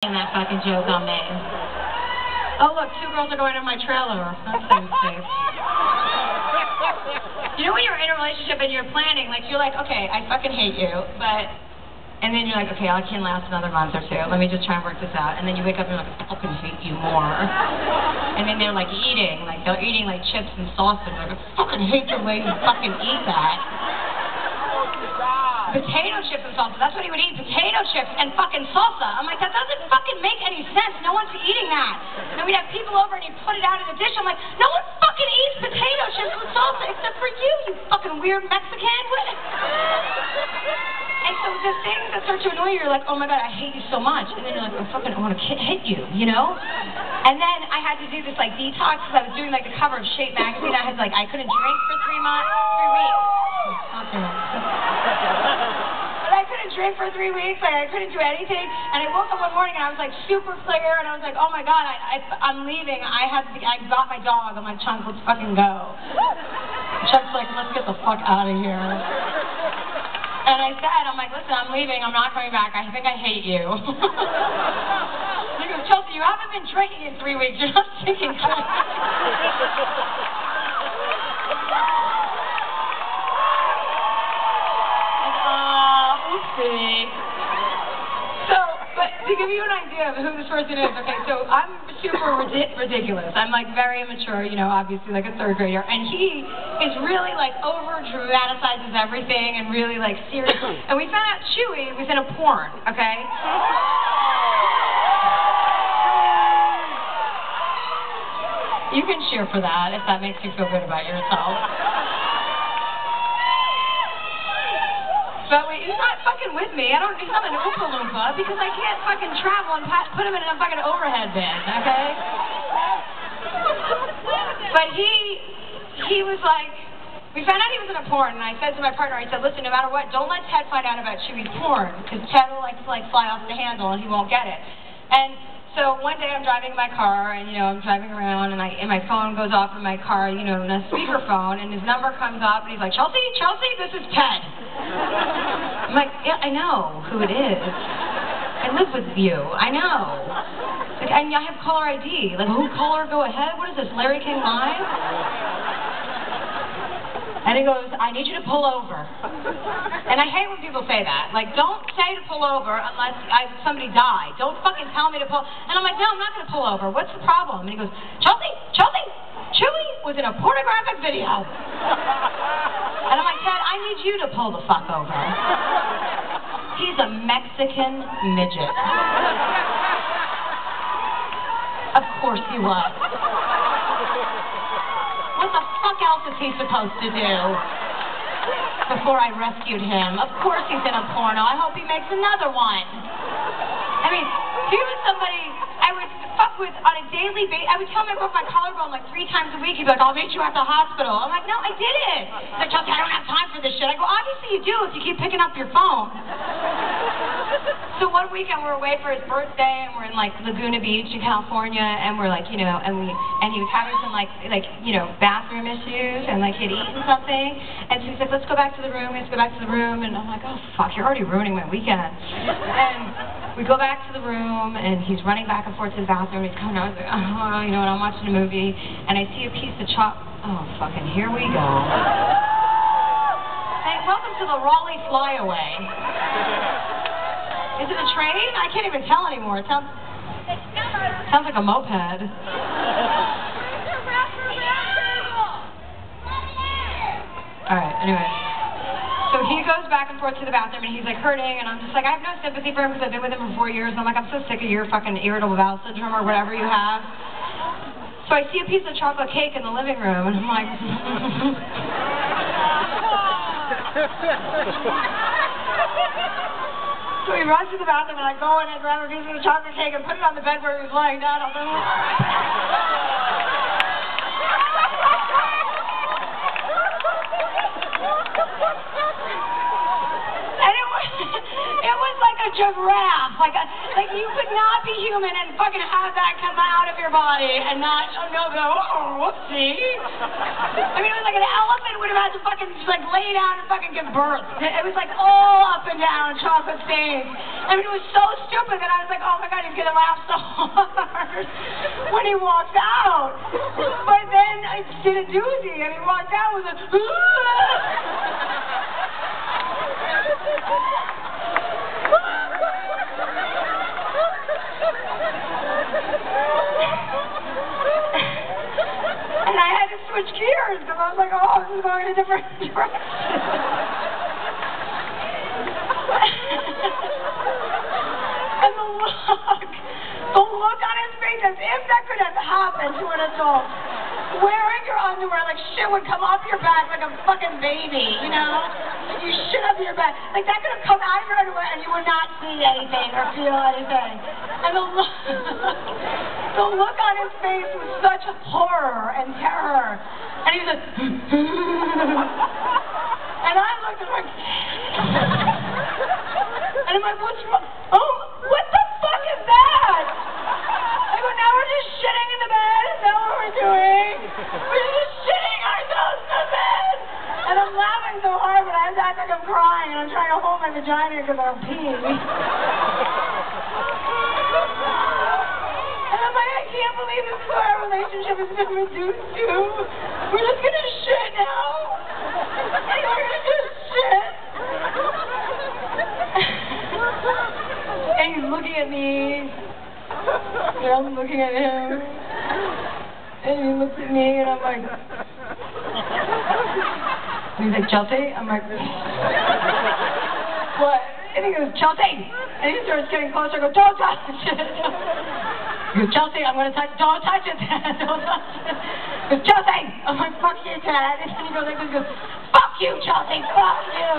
That fucking joke on me. Oh look, 2 girls are going in my trailer. That seems safe. You know when you're in a relationship and you're planning, like you're like, okay, I fucking hate you, but, and then you're like, okay, I can last another month or 2. Let me just try and work this out. And then you wake up and you're like, I fucking hate you more. And then they're like eating, like they're eating like chips and sausage. Like, I fucking hate the way you fucking eat that. Potato chips and salsa. That's what he would eat. Potato chips and fucking salsa. I'm like, that doesn't fucking make any sense. No one's eating that. And we'd have people over and he'd put it out in a dish. I'm like, no one fucking eats potato chips and salsa except for you, you fucking weird Mexican. And so the things that start to annoy you, you're like, oh my god, I hate you so much. And then you're like, I want to hit you, you know? And then I had to do this like detox because I was doing like the cover of Shape magazine. I had like, I couldn't drink for 3 weeks. But I couldn't drink for 3 weeks, like I couldn't do anything. And I woke up one morning and I was like super clear and I was like, oh my god, I'm leaving. I got my dog. I'm like, Chunk, let's fucking go. Chuck's like, let's get the fuck out of here. And I said, I'm like, listen, I'm leaving. I'm not coming back. I think I hate you. He goes, Chelsea, you haven't been drinking in 3 weeks. You're not drinking. So, but to give you an idea of who this person is, okay, so I'm super ridiculous. I'm like very immature, you know, obviously like a 3rd grader, and he is really like over-dramatizes everything and really like serious. And we found out Chewy was in a porn, okay? You can cheer for that if that makes you feel good about yourself. But wait, he's not fucking with me. He's not an Oompa Loompa because I can't fucking travel and put him in a fucking overhead bin, okay? But he was like, we found out he was in a porn, and I said to my partner, I said, listen, no matter what, don't let Ted find out about Chewy's porn, because Ted will like fly off the handle and he won't get it. And so one day I'm driving my car, and you know, I'm driving around, and my phone goes off in my car, you know, in a speakerphone, and his number comes up, and he's like, Chelsea, this is Ted. I'm like, yeah, I know who it is. I live with you. I know. Like, I have caller ID. Like, who caller go ahead? What is this, Larry King Live? And he goes, I need you to pull over. And I hate when people say that. Like, don't say to pull over unless somebody died. Don't fucking tell me to pull. And I'm like, no, I'm not going to pull over. What's the problem? And he goes, Chelsea, Chewy was in a pornographic video. And I'm like, Ted, I need you to pull the fuck over. He's a Mexican midget. Of course he was. What the fuck else is he supposed to do before I rescued him? Of course he's in a porno. I hope he makes another one. I mean, he was somebody I would fuck with on a daily basis. I would tell him I broke my collarbone like 3 times a week. He'd be like, I'll meet you at the hospital. I'm like, no, I didn't. He's like, Chelsea, I don't have time for this shit. I go, obviously you do if you keep picking up your phone. So one weekend we're away for his birthday, and we're in like Laguna Beach in California, and we're like, you know, and he was having some like you know, bathroom issues, and like he'd eaten something, and so he's like, let's go back to the room, and I'm like, oh fuck, you're already ruining my weekend. And we go back to the room, and he's running back and forth to the bathroom, he's coming out, I was like, oh, you know, and I'm watching a movie, and I see a piece of oh fucking, here we go. Hey, welcome to the Raleigh flyaway. Is it a train? I can't even tell anymore. It sounds like a moped. Alright, anyway. So he goes back and forth to the bathroom, and he's like hurting, and I'm just like, I have no sympathy for him because I've been with him for 4 years, and I'm like, I'm so sick of your fucking irritable bowel syndrome or whatever you have. So I see a piece of chocolate cake in the living room, and I'm like, so he runs to the bathroom, and I go in and grab a piece of the chocolate cake and put it on the bed where he was lying down. And it was like fucking a giraffe. Like you could not be human and fucking have that come out of your body and not go, oh, whoopsie. I mean, it was like an elephant would have had to fucking just like lay down and fucking give birth. It was like all up and down, chocolate stains. I mean, it was so stupid that I was like, oh my God, he's gonna laugh so hard when he walks out. But then I did a doozy and he walked out with a and I had to switch gears because I was like, oh, this is going in a different direction. And the look on his face, as if that could have happened to an adult. Wearing your underwear like shit would come off your back like a fucking baby, you know? You shit up your back. Like that could have come out of your underwear and you would not see anything or feel anything. And the look on his face was such horror and terror. And he was like, and I looked at him like, and I'm like, what's wrong? Oh, what the fuck is that? I go, now we're just shitting in the bed. Is that what we're doing? We're just shitting ourselves in the bed. And I'm laughing so hard, but I act like I'm crying, and I'm trying to hold my vagina because I'm peeing. And I'm like, I can't believe this is what our relationship has been reduced to. We're just gonna shit now. And we're gonna just shit. And he's looking at me. And I'm looking at him. And he looks at me, and I'm like, and he's like, Chelsea? I'm like, what? And he goes, Chelsea! And he starts getting closer. I go, don't touch it! He goes, Chelsea, I'm gonna touch, don't touch it, Dad, don't touch it. He goes, Chelsea! I'm like, fuck you, Dad. And he goes, fuck you, Chelsea, fuck you!